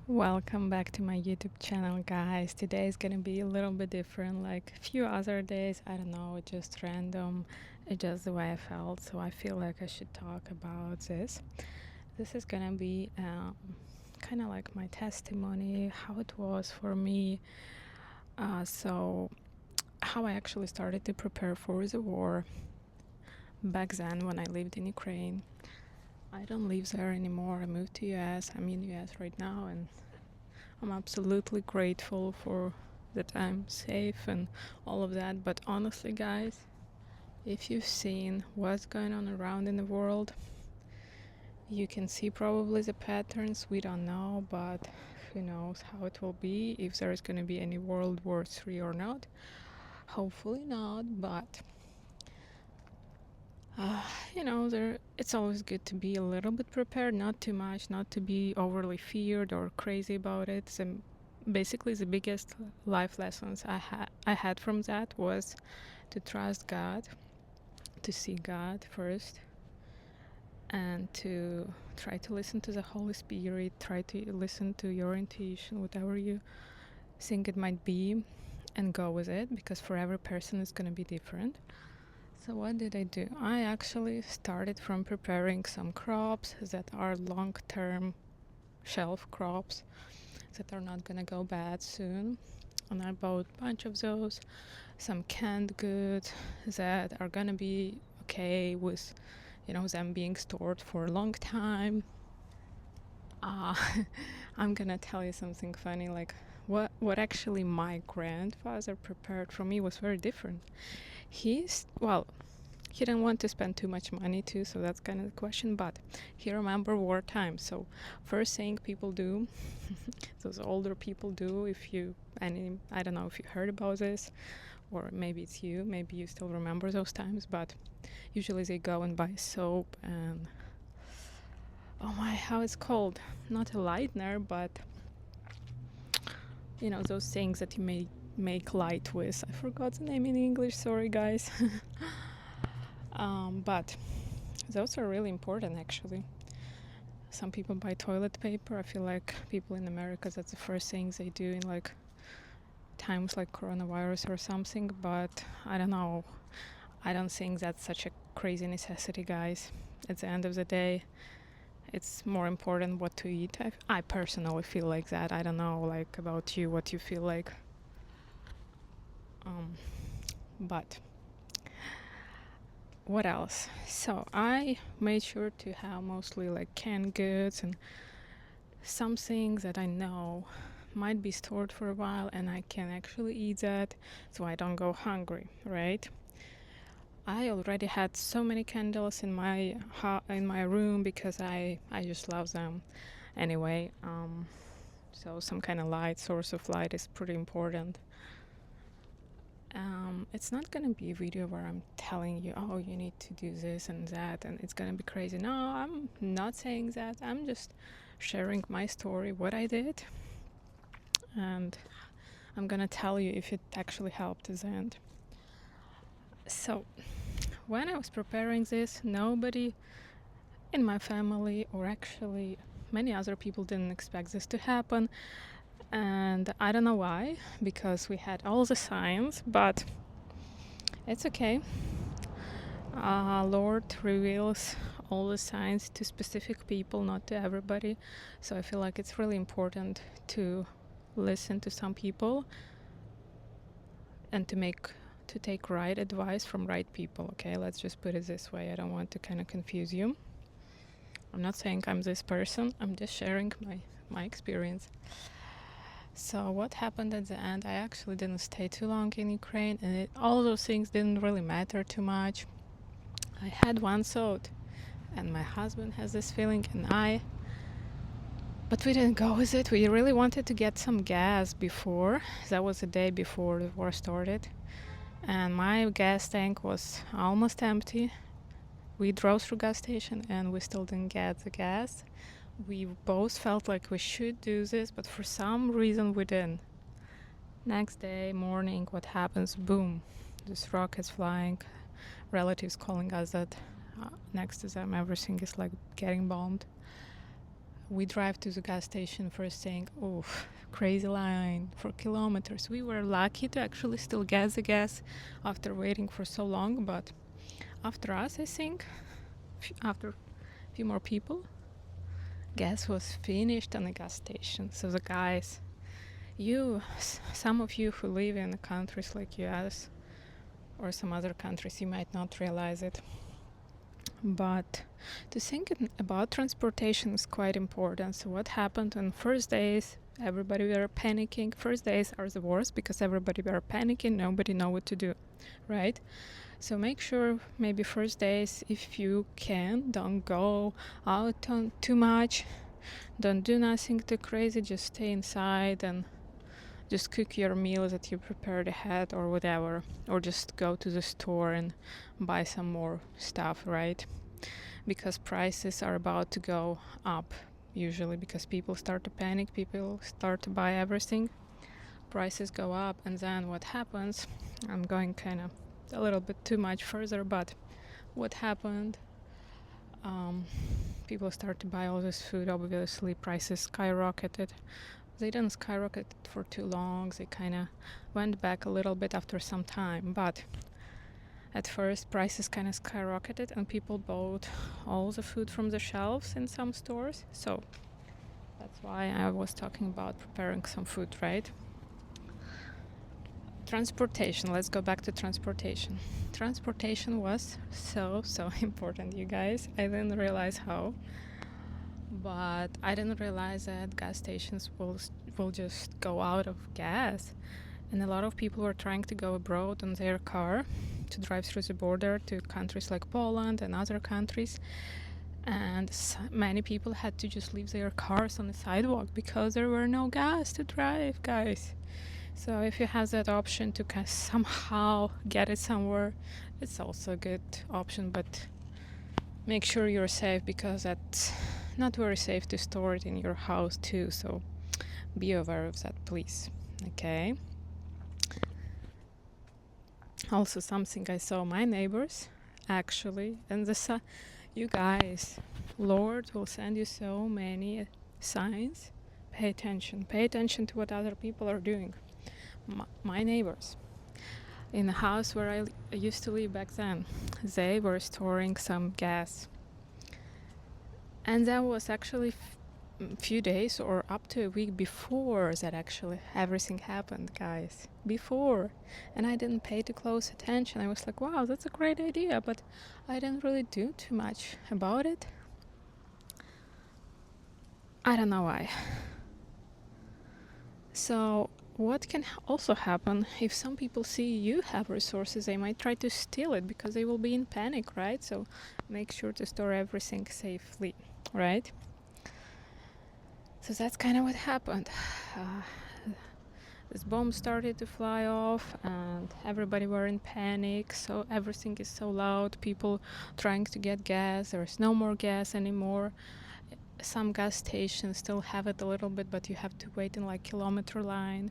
Welcome back to my YouTube channel, guys. Today is gonna be a little bit different, like a few other days. I don't know, it's just random. It's just the way I felt, so I feel like I should talk about this. This is gonna be kind of like my testimony, how it was for me. So, how I actually started to prepare for the war back then when I lived in Ukraine. I don't live there anymore. I moved to US. I'm in US right now, and I'm absolutely grateful for that I'm safe and all of that. But honestly, guys, if you've seen what's going on around in the world, you can see probably the patterns. We don't know, but who knows how it will be, if there is going to be any World War III or not. Hopefully not, but it's always good to be a little bit prepared, not too much, not to be overly feared or crazy about it. So basically, the biggest life lessons I had from that was to trust God, to see God first, and to try to listen to the Holy Spirit, try to listen to your intuition, whatever you think it might be, and go with it, because for every person it's going to be different. So what did I do? I actually started from preparing some crops that are long-term shelf crops that are not gonna go bad soon. And I bought a bunch of those, some canned goods that are gonna be okay with, them being stored for a long time. I'm gonna tell you something funny, like what actually my grandfather prepared for me was very different. He didn't want to spend too much money too, so that's kind of the question, but he remembered wartime. So first thing people do, those older people do, I don't know if you heard about this, or maybe it's you, maybe you still remember those times, but usually they go and buy soap and, oh my, how it's called? Not a lightener, but those things that you may make light with. I forgot the name in English, sorry guys. But those are really important, actually. Some people buy toilet paper. I feel like people in America, that's the first things they do in like times like coronavirus or something, but I don't know. I don't think that's such a crazy necessity, guys. At the end of the day, it's more important what to eat. I personally feel like that. I don't know, like, about you, what you feel like. But what else? So I made sure to have mostly like canned goods and some things that I know might be stored for a while and I can actually eat that, so I don't go hungry, right? I already had so many candles in my room because I just love them anyway. So some kind of source of light is pretty important. It's not gonna be a video where I'm telling you, oh, you need to do this and that, and it's gonna be crazy. No, I'm not saying that. I'm just sharing my story, what I did, and I'm gonna tell you if it actually helped at the end. So, when I was preparing this, nobody in my family, or actually many other people, didn't expect this to happen. And I don't know why, because we had all the signs, but it's okay. Lord reveals all the signs to specific people, not to everybody. So I feel like it's really important to listen to some people and to take right advice from right people. Okay, let's just put it this way. I don't want to kind of confuse you. I'm not saying I'm this person. I'm just sharing my experience. So what happened at the end? I actually didn't stay too long in Ukraine, and all those things didn't really matter too much. I had one thought, and my husband has this feeling, but we didn't go with it. We really wanted to get some gas before. That was the day before the war started, and my gas tank was almost empty. We drove through gas station and we still didn't get the gas. We both felt like we should do this, but for some reason we didn't. Next day morning, what happens? Boom, this rocket's flying. Relatives calling us that next to them everything is like getting bombed. we drive to the gas station first saying, oh, crazy line for kilometers. We were lucky to actually still get the gas after waiting for so long, but after us, I think, after a few more people, gas was finished on the gas station. So the guys, some of you who live in countries like US or some other countries, you might not realize it. But to think about transportation is quite important. So what happened on first days, everybody were panicking. First days are the worst because everybody were panicking, nobody know what to do, right? So make sure maybe first days, if you can, don't go out too much, don't do nothing too crazy, just stay inside and just cook your meals that you prepared ahead or whatever, or just go to the store and buy some more stuff, right? Because prices are about to go up usually because people start to panic, people start to buy everything, prices go up, and then what happens, I'm going kind of a little bit too much further, but what happened, people start to buy all this food, obviously prices skyrocketed. They didn't skyrocket for too long, they kind of went back a little bit after some time, but at first prices kind of skyrocketed and people bought all the food from the shelves in some stores. So that's why I was talking about preparing some food, right? Transportation, let's go back to transportation. Transportation was so important, you guys. I didn't realize how. But I didn't realize that gas stations will just go out of gas, and a lot of people were trying to go abroad on their car to drive through the border to countries like Poland and other countries, and many people had to just leave their cars on the sidewalk because there were no gas to drive, guys. So if you have that option to somehow get it somewhere, it's also a good option, but make sure you're safe because that's not very safe to store it in your house too, so be aware of that, please. Okay. Also, something I saw my neighbors actually, and you guys, Lord will send you so many signs. Pay attention to what other people are doing. My neighbors in the house where I used to live back then, they were storing some gas. And that was actually a few days or up to a week before that actually everything happened, guys. Before. And I didn't pay too close attention. I was like, wow, that's a great idea. But I didn't really do too much about it. I don't know why. So what can also happen if some people see you have resources, they might try to steal it because they will be in panic, right? So make sure to store everything safely, right? So that's kind of what happened. This bomb started to fly off and everybody were in panic, so everything is so loud, people trying to get gas, there's no more gas anymore. Some gas stations still have it a little bit, but you have to wait in like kilometer line.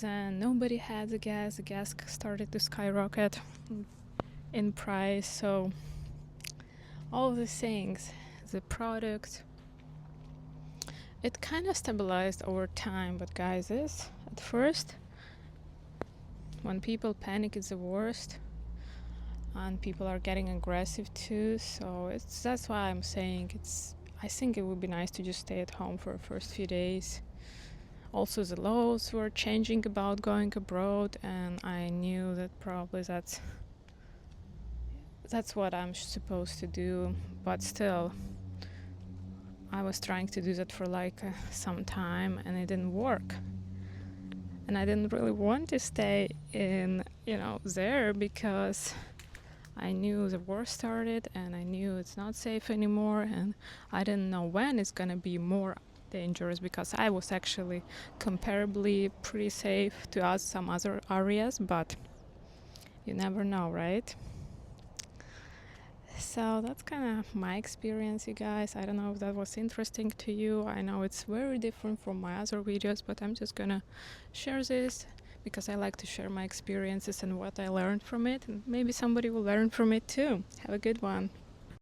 Then nobody had the gas started to skyrocket in price. So all of the things, the products, it kind of stabilized over time. But guys, at first, when people panic, it's the worst, and people are getting aggressive too. So that's why I'm saying I think it would be nice to just stay at home for the first few days. Also, the laws were changing about going abroad, and I knew that probably that's what I'm supposed to do. But still, I was trying to do that for like some time, and it didn't work. And I didn't really want to stay in, there because I knew the war started and I knew it's not safe anymore, and I didn't know when it's gonna be more dangerous because I was actually comparably pretty safe to some other areas, but you never know, right? So that's kind of my experience, you guys. I don't know if that was interesting to you. I know it's very different from my other videos, but I'm just gonna share this because I like to share my experiences and what I learned from it, and maybe somebody will learn from it too. Have a good one.